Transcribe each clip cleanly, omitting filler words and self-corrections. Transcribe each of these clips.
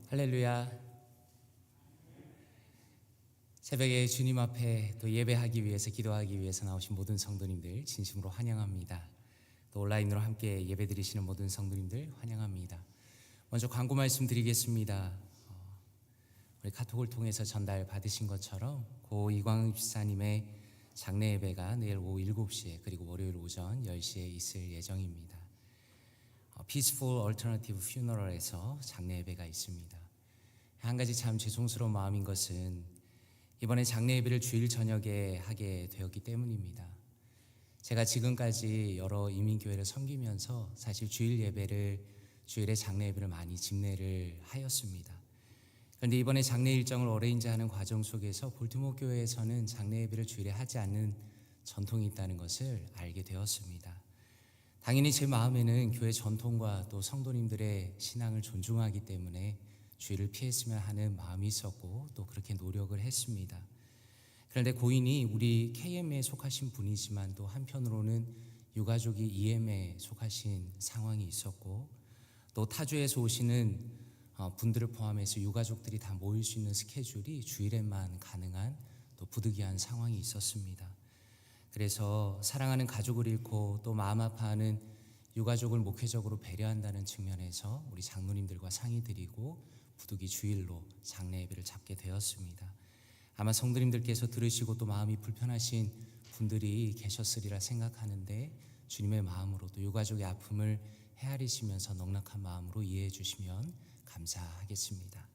할렐루야. 새벽에 주님 앞에 또 예배하기 위해서, 기도하기 위해서 나오신 모든 성도님들 진심으로 환영합니다. 또 온라인으로 함께 예배드리시는 모든 성도님들 환영합니다. 먼저 광고 말씀 드리겠습니다. 우리 카톡을 통해서 전달 받으신 것처럼 고 이광희 집사님의 장례 예배가 내일 오후 7시에 그리고 월요일 오전 10시에 있을 예정입니다. Peaceful Alternative Funeral에서 장례 예배가 있습니다. 한 가지 참 죄송스러운 마음인 것은 이번에 장례 예배를 주일 저녁에 하게 되었기 때문입니다. 제가 지금까지 여러 이민교회를 섬기면서 사실 주일에 장례 예배를 많이 집례를 하였습니다. 그런데 이번에 장례 일정을 어레인지하는 과정 속에서 볼티모어 교회에서는 장례 예배를 주일에 하지 않는 전통이 있다는 것을 알게 되었습니다. 당연히 제 마음에는 교회 전통과 또 성도님들의 신앙을 존중하기 때문에 주일을 피했으면 하는 마음이 있었고 또 그렇게 노력을 했습니다. 그런데 고인이 우리 KM에 속하신 분이지만 또 한편으로는 유가족이 EM에 속하신 상황이 있었고 또 타주에서 오시는 분들을 포함해서 유가족들이 다 모일 수 있는 스케줄이 주일에만 가능한 또 부득이한 상황이 있었습니다. 그래서 사랑하는 가족을 잃고 또 마음 아파하는 유가족을 목회적으로 배려한다는 측면에서 우리 장로님들과 상의드리고 부득이 주일로 장례 예배를 잡게 되었습니다. 아마 성도님들께서 들으시고 또 마음이 불편하신 분들이 계셨으리라 생각하는데 주님의 마음으로 또 유가족의 아픔을 헤아리시면서 넉넉한 마음으로 이해해 주시면 감사하겠습니다.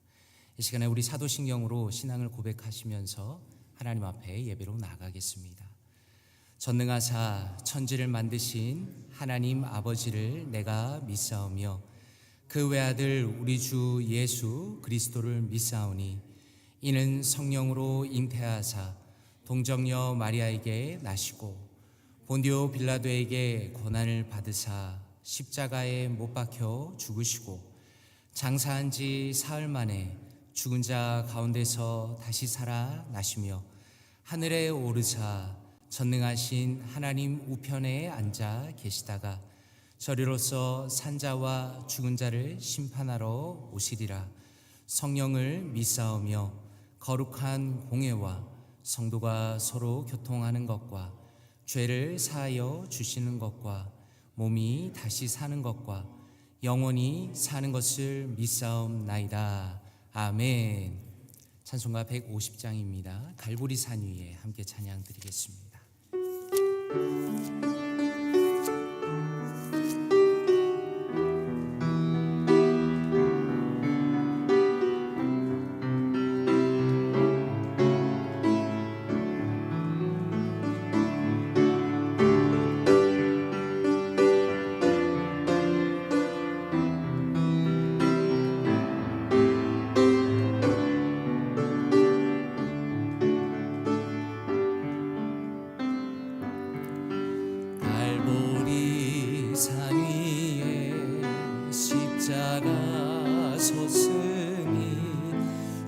이 시간에 우리 사도신경으로 신앙을 고백하시면서 하나님 앞에 예배로 나가겠습니다. 전능하사 천지를 만드신 하나님 아버지를 내가 믿사오며 그 외아들 우리 주 예수 그리스도를 믿사오니 이는 성령으로 잉태하사 동정녀 마리아에게 나시고 본디오 빌라도에게 고난을 받으사 십자가에 못 박혀 죽으시고 장사한 지 사흘 만에 죽은 자 가운데서 다시 살아나시며 하늘에 오르사 전능하신 하나님 우편에 앉아 계시다가 저리로서 산자와 죽은 자를 심판하러 오시리라. 성령을 믿사오며 거룩한 공회와 성도가 서로 교통하는 것과 죄를 사하여 주시는 것과 몸이 다시 사는 것과 영원히 사는 것을 믿사옵나이다. 아멘. 찬송가 150장입니다. 갈보리 산 위에 함께 찬양 드리겠습니다. 십자가 섰으니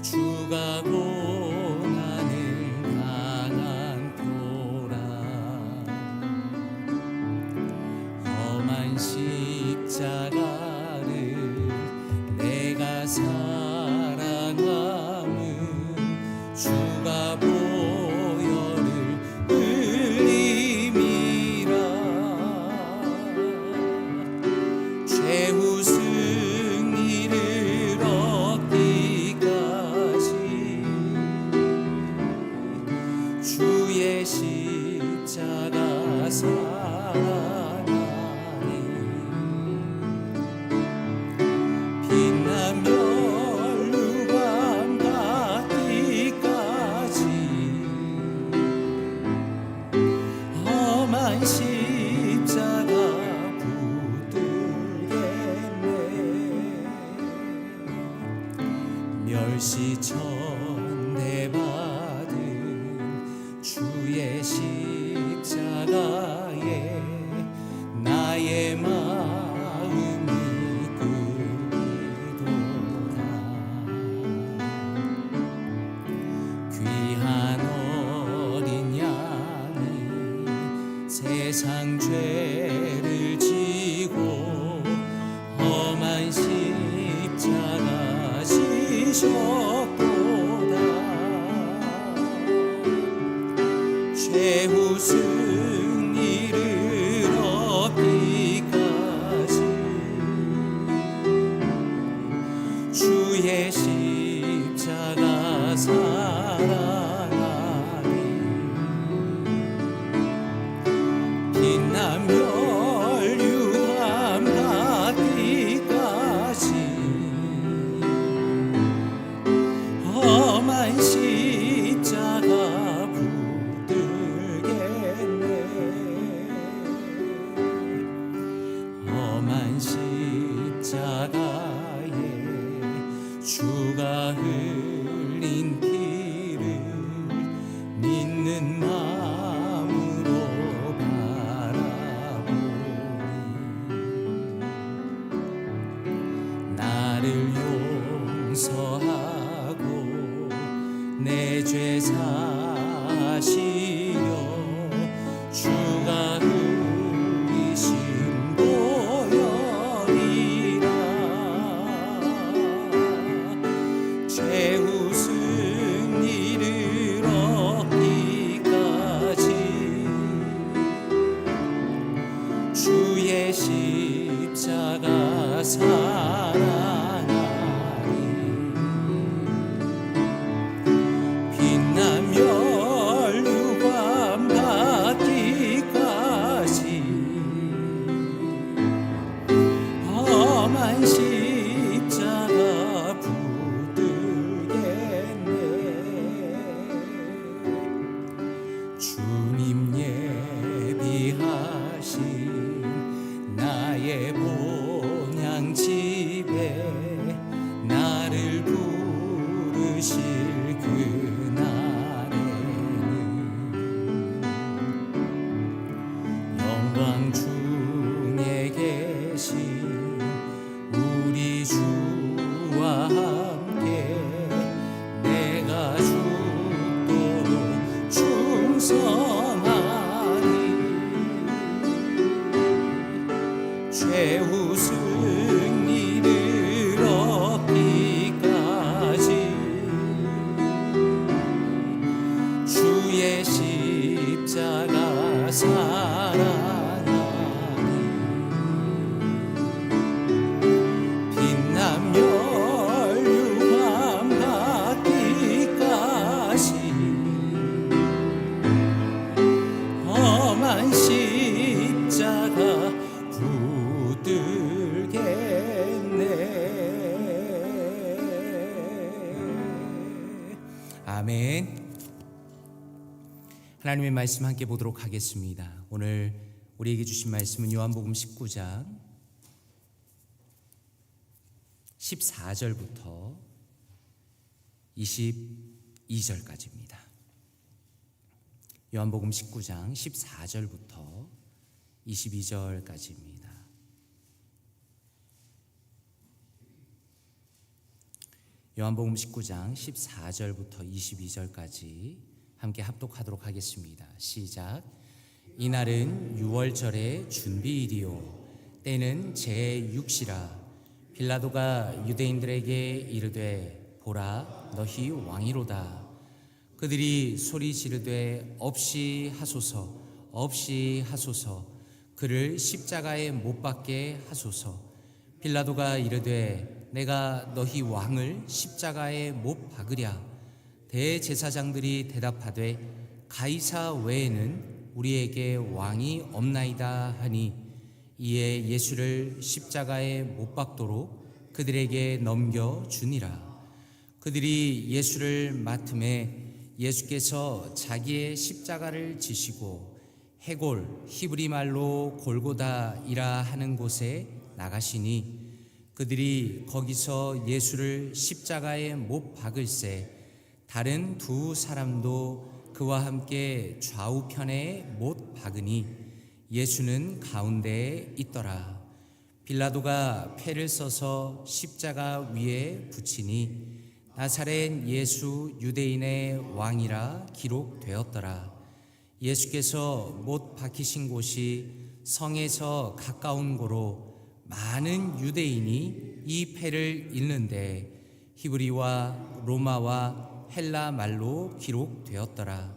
주가 고난을 당한 표라. 험한 십자가를 내가 사랑함은 주가 보혈을 흘림이라. 최후 주의 십자가 사랑하니 빛나며 루밤 닿기까지 험한 십자가 붙들겠네. 멸시천대 주의 십자가에 나의 마음이 끌리도다. 귀한 어린 양이 세상 죄를 지고 험한 십자가 오셨도다. 최후 승리를 얻기까지 주의 십자가 사랑하니 빛나며 멸류관 받기까지 험한 십자가 붙들겠네. 험한 십자가에 주가 흘린 피를 믿는 마음으로 바라보니 나를 용서하고 내 죄 사시려 주가 흘리신 보혈이라. 최후 승리를 얻기까지 주의 십자가 사랑하니 빛나며 멸류관 받기까지 험한 십자가 붙들겠네. 주님 예비하신 나의 본향집에 나를 부르실 그날에는 영광 중에 계신 우리 주와 함께 내가 죽도록 충성하니 최후 승리를 얻기까지 주의 십자가 사랑하니 빛나며 멸류관 받기까지 험한 십자가 붙들겠네. 아멘. 하나님의 말씀 함께 보도록 하겠습니다. 오늘 우리에게 주신 말씀은 요한복음 19장 14절부터 22절까지입니다. 요한복음 19장 14절부터 22절까지입니다. 요한복음 19장 14절부터 22절까지 함께 합독하도록 하겠습니다. 시작. 이날은 유월절의 준비일이요 때는 제6시라. 빌라도가 유대인들에게 이르되 보라 너희 왕이로다. 그들이 소리 지르되 없이 하소서 없이 하소서 그를 십자가에 못 박게 하소서. 빌라도가 이르되 내가 너희 왕을 십자가에 못 박으랴. 대제사장들이 대답하되 가이사 외에는 우리에게 왕이 없나이다 하니 이에 예수를 십자가에 못 박도록 그들에게 넘겨주니라. 그들이 예수를 맡음에 예수께서 자기의 십자가를 지시고 해골 히브리 말로 골고다이라 하는 곳에 나가시니 그들이 거기서 예수를 십자가에 못 박을새 다른 두 사람도 그와 함께 좌우편에 못 박으니 예수는 가운데에 있더라. 빌라도가 패를 써서 십자가 위에 붙이니 나사렛 예수 유대인의 왕이라 기록되었더라. 예수께서 못 박히신 곳이 성에서 가까운 고로 많은 유대인이 이 패를 읽는데 히브리와 로마와 헬라 말로 기록되었더라.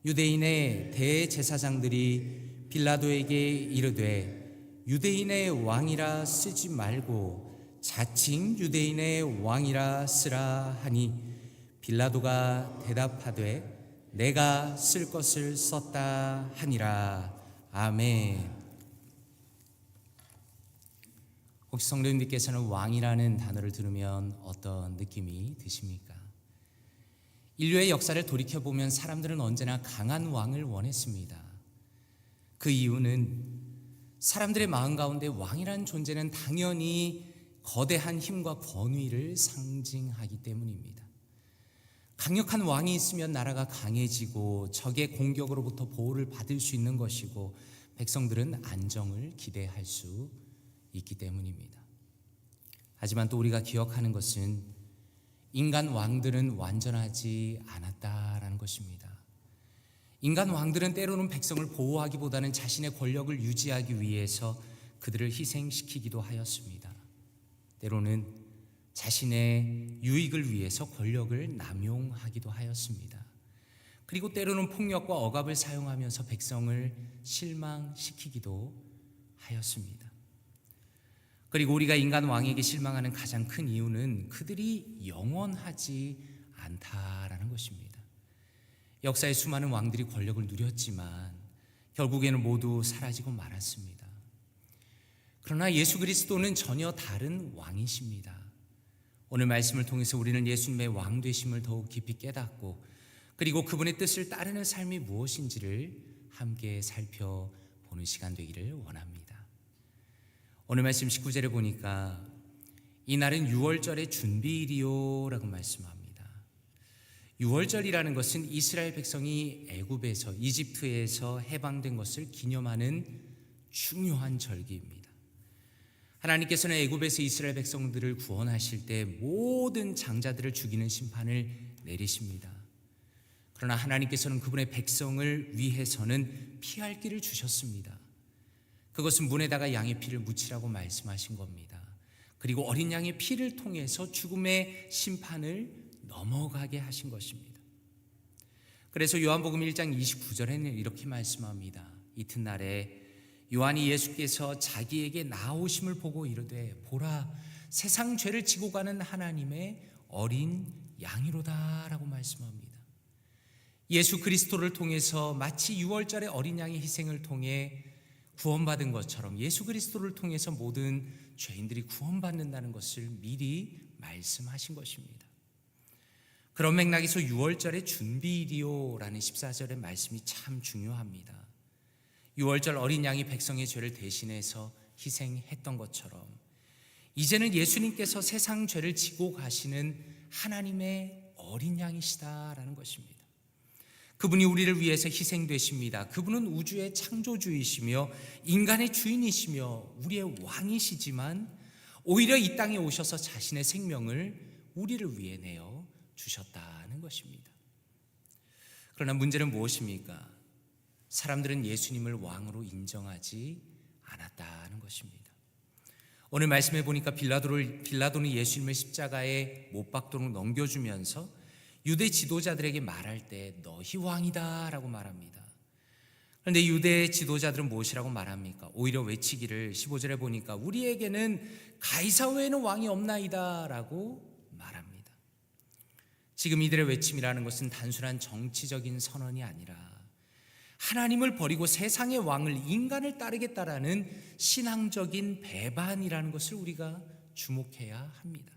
유대인의 대제사장들이 빌라도에게 이르되 유대인의 왕이라 쓰지 말고 자칭 유대인의 왕이라 쓰라 하니 빌라도가 대답하되 내가 쓸 것을 썼다 하니라. 아멘. 혹시 성도님들께서는 왕이라는 단어를 들으면 어떤 느낌이 드십니까? 인류의 역사를 돌이켜보면 사람들은 언제나 강한 왕을 원했습니다. 그 이유는 사람들의 마음 가운데 왕이라는 존재는 당연히 거대한 힘과 권위를 상징하기 때문입니다. 강력한 왕이 있으면 나라가 강해지고 적의 공격으로부터 보호를 받을 수 있는 것이고 백성들은 안정을 기대할 수 있기 때문입니다. 하지만 또 우리가 기억하는 것은 인간 왕들은 완전하지 않았다라는 것입니다. 인간 왕들은 때로는 백성을 보호하기보다는 자신의 권력을 유지하기 위해서 그들을 희생시키기도 하였습니다. 때로는 자신의 유익을 위해서 권력을 남용하기도 하였습니다. 그리고 때로는 폭력과 억압을 사용하면서 백성을 실망시키기도 하였습니다. 그리고 우리가 인간 왕에게 실망하는 가장 큰 이유는 그들이 영원하지 않다라는 것입니다. 역사의 수많은 왕들이 권력을 누렸지만 결국에는 모두 사라지고 말았습니다. 그러나 예수 그리스도는 전혀 다른 왕이십니다. 오늘 말씀을 통해서 우리는 예수님의 왕 되심을 더욱 깊이 깨닫고 그리고 그분의 뜻을 따르는 삶이 무엇인지를 함께 살펴보는 시간 되기를 원합니다. 오늘 말씀 19절에 보니까 이날은 유월절의 준비일이요 라고 말씀합니다. 유월절이라는 것은 이스라엘 백성이 애굽에서 이집트에서 해방된 것을 기념하는 중요한 절기입니다. 하나님께서는 애굽에서 이스라엘 백성들을 구원하실 때 모든 장자들을 죽이는 심판을 내리십니다. 그러나 하나님께서는 그분의 백성을 위해서는 피할 길을 주셨습니다. 그것은 문에다가 양의 피를 묻히라고 말씀하신 겁니다. 그리고 어린 양의 피를 통해서 죽음의 심판을 넘어가게 하신 것입니다. 그래서 요한복음 1장 29절에는 이렇게 말씀합니다. 이튿날에 요한이 예수께서 자기에게 나오심을 보고 이르되 보라 세상 죄를 지고 가는 하나님의 어린 양이로다 라고 말씀합니다. 예수 그리스도를 통해서 마치 유월절의 어린 양의 희생을 통해 구원받은 것처럼 예수 그리스도를 통해서 모든 죄인들이 구원받는다는 것을 미리 말씀하신 것입니다. 그런 맥락에서 유월절의 준비일이요라는 14절의 말씀이 참 중요합니다. 유월절 어린 양이 백성의 죄를 대신해서 희생했던 것처럼 이제는 예수님께서 세상 죄를 지고 가시는 하나님의 어린 양이시다라는 것입니다. 그분이 우리를 위해서 희생되십니다. 그분은 우주의 창조주이시며 인간의 주인이시며 우리의 왕이시지만 오히려 이 땅에 오셔서 자신의 생명을 우리를 위해 내어 주셨다는 것입니다. 그러나 문제는 무엇입니까? 사람들은 예수님을 왕으로 인정하지 않았다는 것입니다. 오늘 말씀해 보니까 빌라도는 예수님을 십자가에 못 박도록 넘겨주면서 유대 지도자들에게 말할 때 너희 왕이다 라고 말합니다. 그런데 유대 지도자들은 무엇이라고 말합니까? 오히려 외치기를 15절에 보니까 우리에게는 가이사 외에는 왕이 없나이다 라고 말합니다. 지금 이들의 외침이라는 것은 단순한 정치적인 선언이 아니라 하나님을 버리고 세상의 왕을 인간을 따르겠다라는 신앙적인 배반이라는 것을 우리가 주목해야 합니다.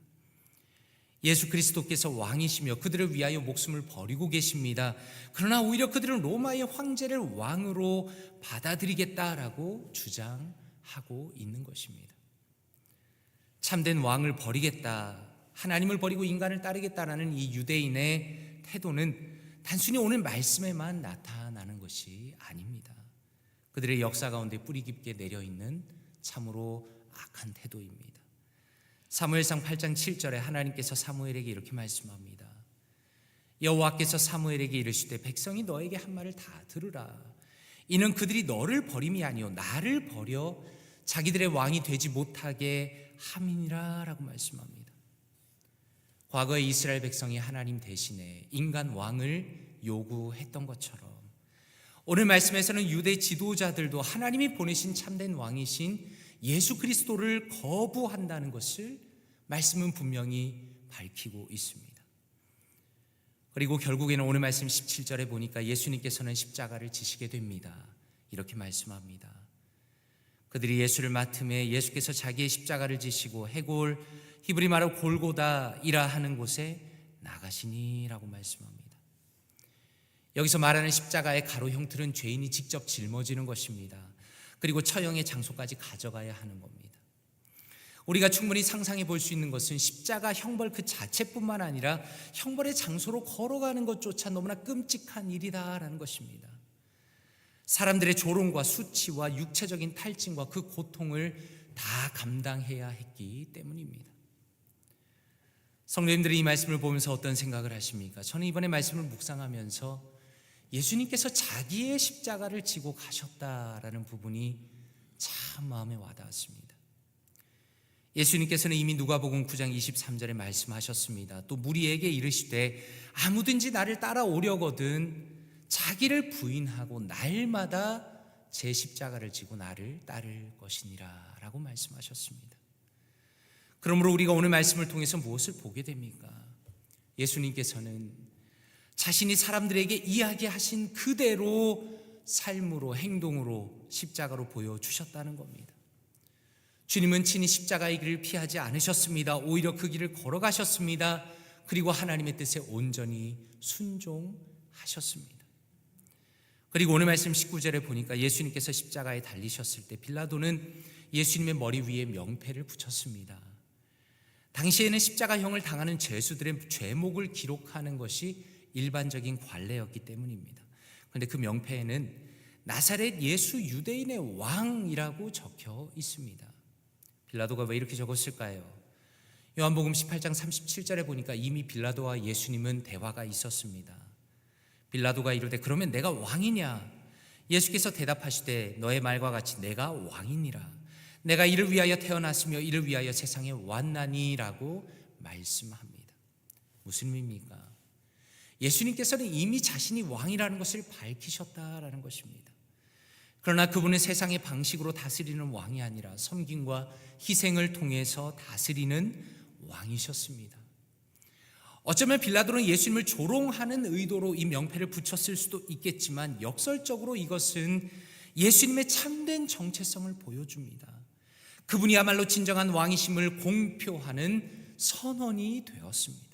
예수 그리스도께서 왕이시며 그들을 위하여 목숨을 버리고 계십니다. 그러나 오히려 그들은 로마의 황제를 왕으로 받아들이겠다라고 주장하고 있는 것입니다. 참된 왕을 버리겠다, 하나님을 버리고 인간을 따르겠다라는 이 유대인의 태도는 단순히 오늘 말씀에만 나타나는 것이 아닙니다. 그들의 역사 가운데 뿌리 깊게 내려있는 참으로 악한 태도입니다. 사무엘상 8장 7절에 하나님께서 사무엘에게 이렇게 말씀합니다. 여호와께서 사무엘에게 이르시되 백성이 너에게 한 말을 다 들으라. 이는 그들이 너를 버림이 아니요 나를 버려 자기들의 왕이 되지 못하게 함이니라 라고 말씀합니다. 과거에 이스라엘 백성이 하나님 대신에 인간 왕을 요구했던 것처럼 오늘 말씀에서는 유대 지도자들도 하나님이 보내신 참된 왕이신 예수 그리스도를 거부한다는 것을 말씀은 분명히 밝히고 있습니다. 그리고 결국에는 오늘 말씀 17절에 보니까 예수님께서는 십자가를 지시게 됩니다. 이렇게 말씀합니다. 그들이 예수를 맡음에 예수께서 자기의 십자가를 지시고 해골, 히브리 말로 골고다이라 하는 곳에 나가시니라고 말씀합니다. 여기서 말하는 십자가의 가로 형틀은 죄인이 직접 짊어지는 것입니다. 그리고 처형의 장소까지 가져가야 하는 겁니다. 우리가 충분히 상상해 볼 수 있는 것은 십자가 형벌 그 자체뿐만 아니라 형벌의 장소로 걸어가는 것조차 너무나 끔찍한 일이다라는 것입니다. 사람들의 조롱과 수치와 육체적인 탈진과 그 고통을 다 감당해야 했기 때문입니다. 성도님들이 이 말씀을 보면서 어떤 생각을 하십니까? 저는 이번에 말씀을 묵상하면서 예수님께서 자기의 십자가를 지고 가셨다라는 부분이 참 마음에 와닿았습니다. 예수님께서는 이미 누가복음 9장 23절에 말씀하셨습니다. 또 무리에게 이르시되 아무든지 나를 따라오려거든 자기를 부인하고 날마다 제 십자가를 지고 나를 따를 것이니라 라고 말씀하셨습니다. 그러므로 우리가 오늘 말씀을 통해서 무엇을 보게 됩니까? 예수님께서는 자신이 사람들에게 이야기하신 그대로 삶으로 행동으로 십자가로 보여주셨다는 겁니다. 주님은 친히 십자가의 길을 피하지 않으셨습니다. 오히려 그 길을 걸어가셨습니다. 그리고 하나님의 뜻에 온전히 순종하셨습니다. 그리고 오늘 말씀 19절에 보니까 예수님께서 십자가에 달리셨을 때 빌라도는 예수님의 머리 위에 명패를 붙였습니다. 당시에는 십자가형을 당하는 죄수들의 죄목을 기록하는 것이 일반적인 관례였기 때문입니다. 그런데 그 명패에는 나사렛 예수 유대인의 왕이라고 적혀 있습니다. 빌라도가 왜 이렇게 적었을까요? 요한복음 18장 37절에 보니까 이미 빌라도와 예수님은 대화가 있었습니다. 빌라도가 이르되 그러면 내가 왕이냐? 예수께서 대답하시되 너의 말과 같이 내가 왕이니라. 내가 이를 위하여 태어났으며 이를 위하여 세상에 왔나니라고 말씀합니다. 무슨 의미입니까? 예수님께서는 이미 자신이 왕이라는 것을 밝히셨다라는 것입니다. 그러나 그분은 세상의 방식으로 다스리는 왕이 아니라 섬김과 희생을 통해서 다스리는 왕이셨습니다. 어쩌면 빌라도는 예수님을 조롱하는 의도로 이 명패를 붙였을 수도 있겠지만 역설적으로 이것은 예수님의 참된 정체성을 보여줍니다. 그분이야말로 진정한 왕이심을 공표하는 선언이 되었습니다.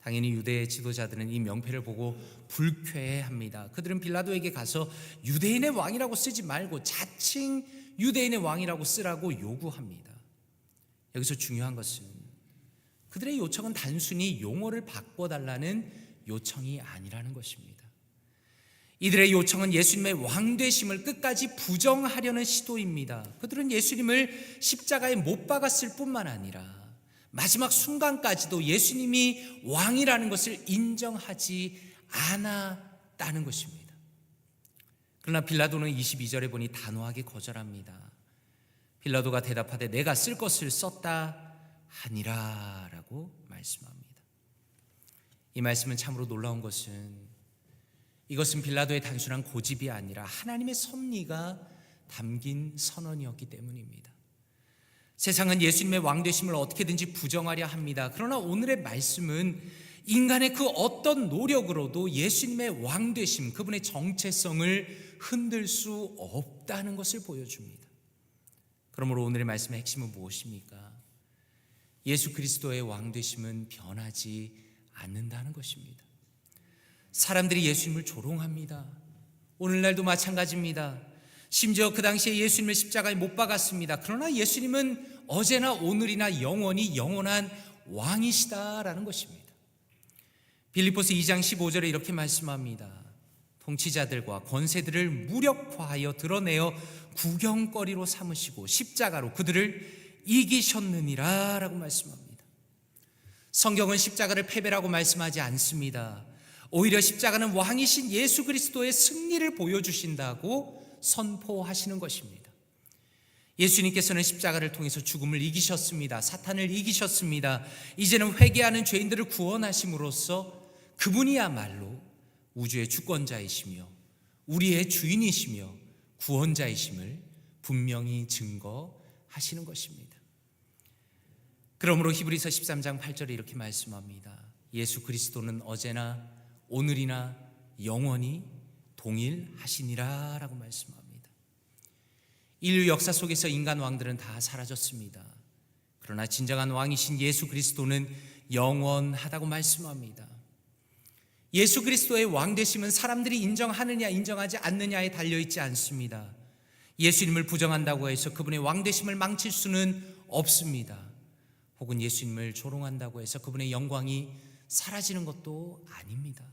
당연히 유대 지도자들은 이 명패를 보고 불쾌해합니다. 그들은 빌라도에게 가서 유대인의 왕이라고 쓰지 말고 자칭 유대인의 왕이라고 쓰라고 요구합니다. 여기서 중요한 것은 그들의 요청은 단순히 용어를 바꿔달라는 요청이 아니라는 것입니다. 이들의 요청은 예수님의 왕되심을 끝까지 부정하려는 시도입니다. 그들은 예수님을 십자가에 못 박았을 뿐만 아니라 마지막 순간까지도 예수님이 왕이라는 것을 인정하지 않았다는 것입니다. 그러나 빌라도는 22절에 보니 단호하게 거절합니다. 빌라도가 대답하되 내가 쓸 것을 썼다 하니라 라고 말씀합니다. 이 말씀은 참으로 놀라운 것은 이것은 빌라도의 단순한 고집이 아니라 하나님의 섭리가 담긴 선언이었기 때문입니다. 세상은 예수님의 왕되심을 어떻게든지 부정하려 합니다. 그러나 오늘의 말씀은 인간의 그 어떤 노력으로도 예수님의 왕되심, 그분의 정체성을 흔들 수 없다는 것을 보여줍니다. 그러므로 오늘의 말씀의 핵심은 무엇입니까? 예수 그리스도의 왕되심은 변하지 않는다는 것입니다. 사람들이 예수님을 조롱합니다. 오늘날도 마찬가지입니다. 심지어 그 당시에 예수님을 십자가에 못 박았습니다. 그러나 예수님은 어제나 오늘이나 영원히 영원한 왕이시다라는 것입니다. 빌립보서 2장 15절에 이렇게 말씀합니다. 통치자들과 권세들을 무력화하여 드러내어 구경거리로 삼으시고 십자가로 그들을 이기셨느니라 라고 말씀합니다. 성경은 십자가를 패배라고 말씀하지 않습니다. 오히려 십자가는 왕이신 예수 그리스도의 승리를 보여주신다고 선포하시는 것입니다. 예수님께서는 십자가를 통해서 죽음을 이기셨습니다. 사탄을 이기셨습니다. 이제는 회개하는 죄인들을 구원하심으로써 그분이야말로 우주의 주권자이시며 우리의 주인이시며 구원자이심을 분명히 증거하시는 것입니다. 그러므로 히브리서 13장 8절에 이렇게 말씀합니다. 예수 그리스도는 어제나 오늘이나 영원히 동일하시니라 라고 말씀합니다. 인류 역사 속에서 인간 왕들은 다 사라졌습니다. 그러나 진정한 왕이신 예수 그리스도는 영원하다고 말씀합니다. 예수 그리스도의 왕되심은 사람들이 인정하느냐 인정하지 않느냐에 달려있지 않습니다. 예수님을 부정한다고 해서 그분의 왕되심을 망칠 수는 없습니다. 혹은 예수님을 조롱한다고 해서 그분의 영광이 사라지는 것도 아닙니다.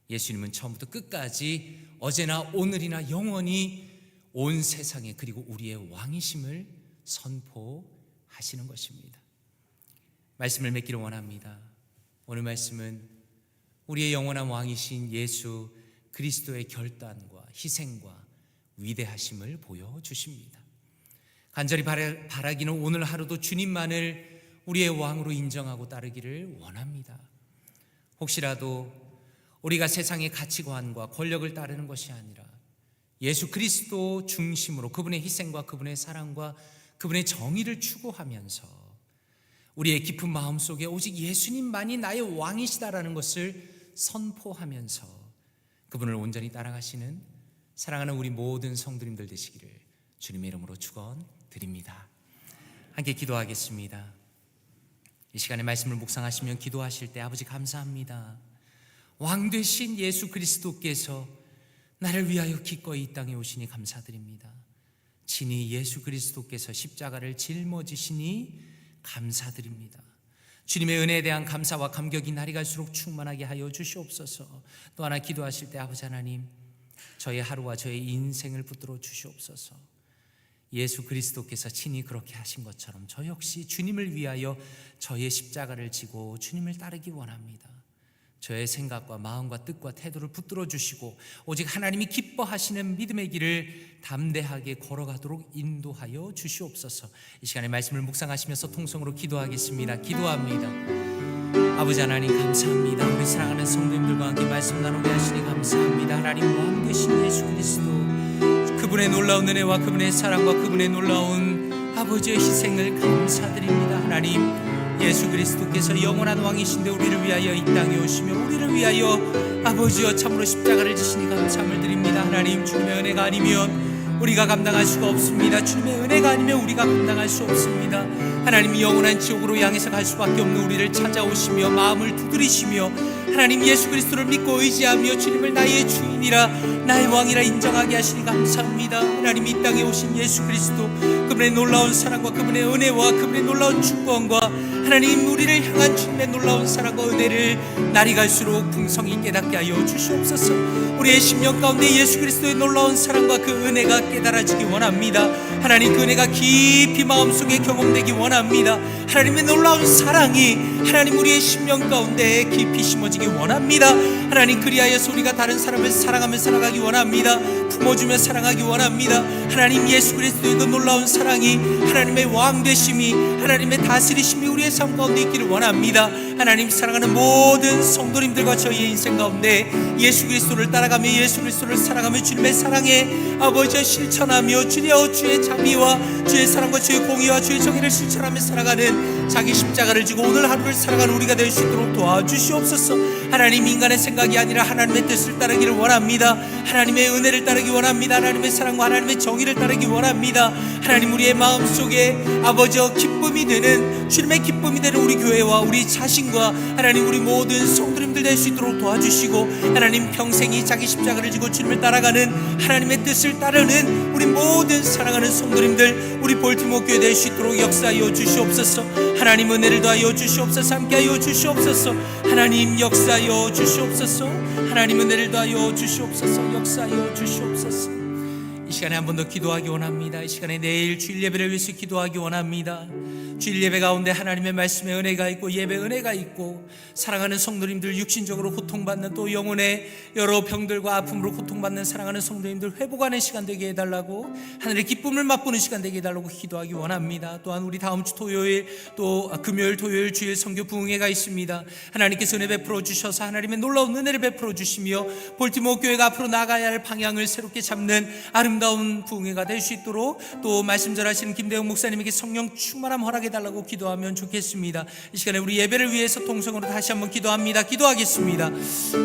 예수님은 처음부터 끝까지 어제나 오늘이나 영원히 온 세상에 그리고 우리의 왕이심을 선포하시는 것입니다. 말씀을 맺기를 원합니다. 오늘 말씀은 우리의 영원한 왕이신 예수 그리스도의 결단과 희생과 위대하심을 보여주십니다. 간절히 바라기는 오늘 하루도 주님만을 우리의 왕으로 인정하고 따르기를 원합니다. 혹시라도 우리가 세상의 가치관과 권력을 따르는 것이 아니라 예수 그리스도 중심으로 그분의 희생과 그분의 사랑과 그분의 정의를 추구하면서 우리의 깊은 마음속에 오직 예수님만이 나의 왕이시다라는 것을 선포하면서 그분을 온전히 따라가시는 사랑하는 우리 모든 성도님들 되시기를 주님의 이름으로 축원드립니다. 함께 기도하겠습니다. 이 시간에 말씀을 묵상하시면 기도하실 때 아버지 감사합니다. 왕 되신 예수 그리스도께서 나를 위하여 기꺼이 이 땅에 오시니 감사드립니다. 친히 예수 그리스도께서 십자가를 짊어지시니 감사드립니다. 주님의 은혜에 대한 감사와 감격이 날이 갈수록 충만하게 하여 주시옵소서. 또 하나 기도하실 때 아버지 하나님, 저의 하루와 저의 인생을 붙들어 주시옵소서. 예수 그리스도께서 친히 그렇게 하신 것처럼 저 역시 주님을 위하여 저의 십자가를 지고 주님을 따르기 원합니다. 저의 생각과 마음과 뜻과 태도를 붙들어 주시고 오직 하나님이 기뻐하시는 믿음의 길을 담대하게 걸어가도록 인도하여 주시옵소서. 이 시간에 말씀을 묵상하시면서 통성으로 기도하겠습니다. 기도합니다. 아버지 하나님 감사합니다. 우리 사랑하는 성도님들과 함께 말씀 나누게 하시니 감사합니다. 하나님 왕 되신 예수 그리스도, 그분의 놀라운 은혜와 그분의 사랑과 그분의 놀라운 아버지의 희생을 감사드립니다. 하나님, 예수 그리스도께서 영원한 왕이신데 우리를 위하여 이 땅에 오시며 우리를 위하여 아버지여 참으로 십자가를 지시니 감사함을 드립니다. 하나님, 주님의 은혜가 아니면 우리가 감당할 수가 없습니다. 주님의 은혜가 아니면 우리가 감당할 수 없습니다. 하나님이 영원한 지옥으로 향해서 갈 수밖에 없는 우리를 찾아오시며 마음을 두드리시며 하나님 예수 그리스도를 믿고 의지하며 주님을 나의 주인이라 나의 왕이라 인정하게 하시니 감사합니다. 하나님, 이 땅에 오신 예수 그리스도, 그분의 놀라운 사랑과 그분의 은혜와 그분의 놀라운 주권과 하나님 우리를 향한 주님의 놀라운 사랑과 은혜를 날이 갈수록 풍성히 깨닫게 하여 주시옵소서. 우리의 심령 가운데 예수 그리스도의 놀라운 사랑과 그 은혜가 깨달아지기 원합니다. 하나님, 그 은혜가 깊이 마음속에 경험되기 원합니다. 하나님의 놀라운 사랑이 하나님 우리의 심령 가운데 깊이 심어지기 원합니다. 하나님, 그리하여서 우리가 다른 사람을 사랑하며 살아가기 원합니다. 품어주며 사랑하기 원합니다. 하나님, 예수 그리스도의 그 놀라운 사랑이 하나님의 왕 되심이 하나님의 다스리심이 우리의 삶 가운데 있기를 원합니다. 하나님, 사랑하는 모든 성도님들과 저희의 인생 가운데 예수 그리스도를 따라가며 예수 그리스도를 사랑하며 주님의 사랑에 아버지의 실천하며 주의 자비와 주의 사랑과 주의 공의와 주의 정의를 실천하며 살아가는 자기 십자가를 지고 오늘 하루를 살아가는 우리가 될 수 있도록 도와주시옵소서. 하나님, 인간의 생각이 아니라 하나님의 뜻을 따르기를 원합니다. 하나님의 은혜를 따르기 원합니다. 하나님의 사랑과 하나님의 정의를 따르기 원합니다. 하나님, 우리의 마음속에 아버지여 기쁨이 되는 주님의 기쁨이 되는 우리 교회와 우리 자신과 하나님 우리 모든 성도님들 될 수 있도록 도와주시고 하나님, 평생이 자기 십자가를 지고 주님을 따라가는 하나님의 뜻을 따르는 우리 모든 사랑하는 성도님들, 우리 볼티모어 교회 될 수 있도록 역사하여 주시옵소서. 하나님, 은혜를 더하여 주시옵소서. 함께하여 주시옵소서. 하나님, 역사하여 주시옵소서. 하나님, 은혜를 더하여 주시옵소서. 역사하여 주시옵소서. 이 이 시간에 한 번 더 기도하기 원합니다. 이 시간에 내일 주일 예배를 위해서 기도하기 원합니다. 주일 예배 가운데 하나님의 말씀에 은혜가 있고 예배 은혜가 있고 사랑하는 성도님들, 육신적으로 고통받는 또 영혼의 여러 병들과 아픔으로 고통받는 사랑하는 성도님들 회복하는 시간 되게 해달라고, 하늘의 기쁨을 맛보는 시간 되게 해달라고 기도하기 원합니다. 또한 우리 다음 주 토요일 또 금요일 토요일 주일 선교 부흥회가 있습니다. 하나님께서 은혜 베풀어 주셔서 하나님의 놀라운 은혜를 베풀어 주시며 볼티모어 교회가 앞으로 나가야 할 방향을 새롭게 잡는 아름다운 부흥회가 될 수 있도록, 또 말씀 전하시는 김대웅 목사님에게 성령 충만함 허락해달라고 기도하면 좋겠습니다. 이 시간에 우리 예배를 위해서 통성으로 다시 한번 기도합니다. 기도하겠습니다.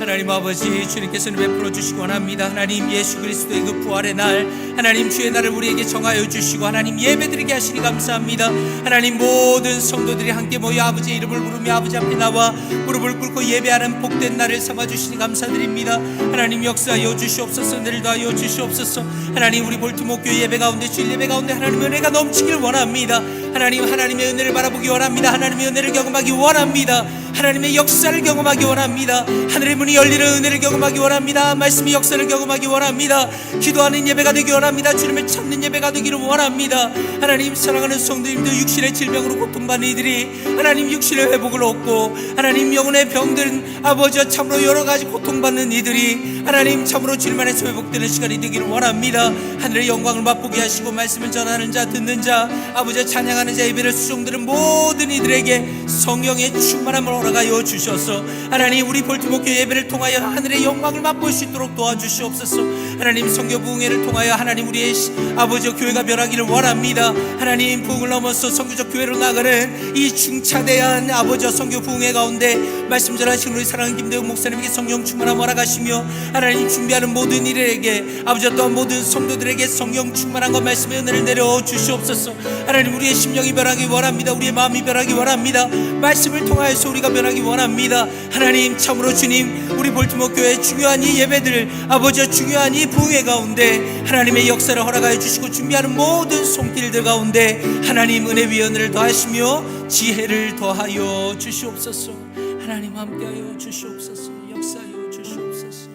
하나님 아버지, 주님께서는 베풀어 주시기 원합니다. 하나님, 예수 그리스도의 그 부활의 날, 하나님 주의 날을 우리에게 정하여 주시고 하나님 예배드리게 하시니 감사합니다. 하나님, 모든 성도들이 함께 모여 아버지의 이름을 부르며 아버지 앞에 나와 무릎을 꿇고 예배하는 복된 날을 삼아주시니 감사드립니다. 하나님, 역사하여 주시옵소서. 은혜를 더하여 주시옵소서. 하나님, 우리 볼티모어 교회 예배 가운데 주일 예배 가운데 하나님의 은혜가 넘치길 원합니다. 하나님, 하나님의 은혜를 바라보기 원합니다. 하나님의 은혜를 경험하기 원합니다. 하나님의 역사를 경험하기 원합니다. 하늘의 문이 열리는 은혜를 경험하기 원합니다. 말씀의 역사를 경험하기 원합니다. 기도하는 예배가 되기 원합니다. 주님을 찾는 예배가 되기를 원합니다. 하나님, 사랑하는 성도님들, 육신의 질병으로 고통받는 이들이 하나님 육신의 회복을 얻고 하나님 영혼의 병든 아버지와 참으로 여러 가지 고통받는 이들이 하나님 참으로 주님 안에서 회복되는 시간이 되기를 원합니다. 하늘의 영광을 맛보게 하시고 말씀을 전하는 자, 듣는 자, 아버지와 찬양하는 자, 예배를 수종드는 모든 이들에게 성령의 충만함을 허락하여 주셔서 하나님, 우리 볼티모어 교회 예배를 통하여 하늘의 영광을 맛볼 수 있도록 도와주시옵소서. 하나님, 선교 부흥회를 통하여 하나님 우리의 아버지 교회가 변하기를 원합니다. 하나님, 부흥을 넘어서 선교적 교회로 나가는 이 중차대한 아버지와 선교 부흥회 가운데 말씀 전하시는 우리 사랑하는 김대웅 목사님에게 성령 충만함 허락하시며 하나님, 준비하는 모든 이들에게 아버지와 또한 모든 성도들에게 성령 충만함과 말씀의 은혜를 내려 주시옵소서. 하나님, 우리의 심령이 변하기 원합니다. 우리의 마음이 변하기 원합니다. 말씀을 통하여서 우리가 변하기 원합니다. 하나님, 참으로 주님, 우리 볼티모어 교회의 중요한 이 예배들, 아버지와 중요한 이 부흥회 가운데 하나님의 역사를 허락하여 주시고 준비하는 모든 손길들 가운데 하나님 은혜 위에 은혜를 더하시며 지혜를 더하여 주시옵소서. 하나님, 함께하여 주시옵소서. 역사하여 주시옵소서.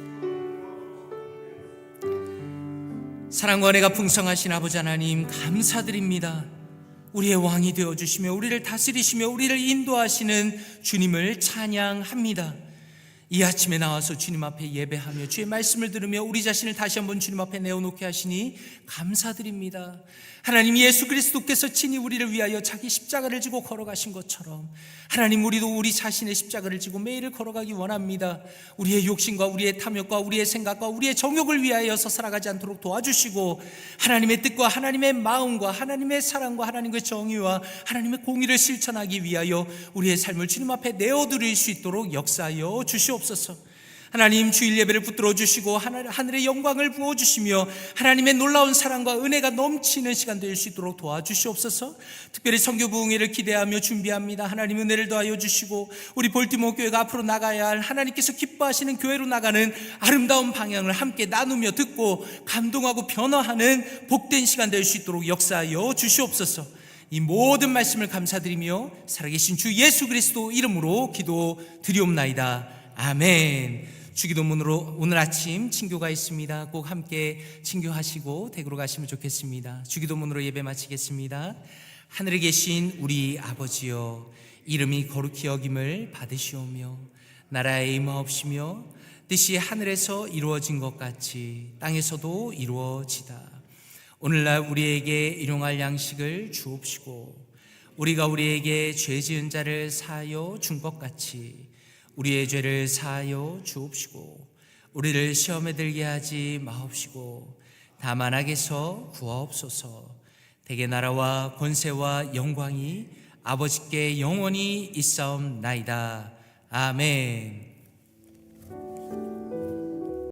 사랑과 은혜가 풍성하신 아버지 하나님, 감사드립니다. 우리의 왕이 되어주시며 우리를 다스리시며 우리를 인도하시는 주님을 찬양합니다. 이 아침에 나와서 주님 앞에 예배하며 주의 말씀을 들으며 우리 자신을 다시 한번 주님 앞에 내어놓게 하시니 감사드립니다. 하나님, 예수 그리스도께서 친히 우리를 위하여 자기 십자가를 지고 걸어가신 것처럼 하나님, 우리도 우리 자신의 십자가를 지고 매일을 걸어가기 원합니다. 우리의 욕심과 우리의 탐욕과 우리의 생각과 우리의 정욕을 위하여서 살아가지 않도록 도와주시고 하나님의 뜻과 하나님의 마음과 하나님의 사랑과 하나님의 정의와 하나님의 공의를 실천하기 위하여 우리의 삶을 주님 앞에 내어드릴 수 있도록 역사하여 주시옵소서. 하나님, 주일 예배를 붙들어 주시고 하늘의 영광을 부어주시며 하나님의 놀라운 사랑과 은혜가 넘치는 시간 될 수 있도록 도와주시옵소서. 특별히 선교 부흥회를 기대하며 준비합니다. 하나님, 은혜를 더하여 주시고 우리 볼티모어 교회가 앞으로 나가야 할 하나님께서 기뻐하시는 교회로 나가는 아름다운 방향을 함께 나누며 듣고 감동하고 변화하는 복된 시간 될 수 있도록 역사하여 주시옵소서. 이 모든 말씀을 감사드리며 살아계신 주 예수 그리스도 이름으로 기도드리옵나이다. 아멘. 주기도문으로 오늘 아침 친교가 있습니다. 꼭 함께 친교하시고 댁으로 가시면 좋겠습니다. 주기도문으로 예배 마치겠습니다. 하늘에 계신 우리 아버지여, 이름이 거룩히 여김을 받으시오며 나라의 임하옵시며 뜻이 하늘에서 이루어진 것 같이 땅에서도 이루어지다. 오늘날 우리에게 일용할 양식을 주옵시고 우리가 우리에게 죄 지은 자를 사하여 준 것 같이 우리의 죄를 사하여 주옵시고 우리를 시험에 들게 하지 마옵시고 다만 악에서 구하옵소서. 대개 나라와 권세와 영광이 아버지께 영원히 있사옵나이다. 아멘.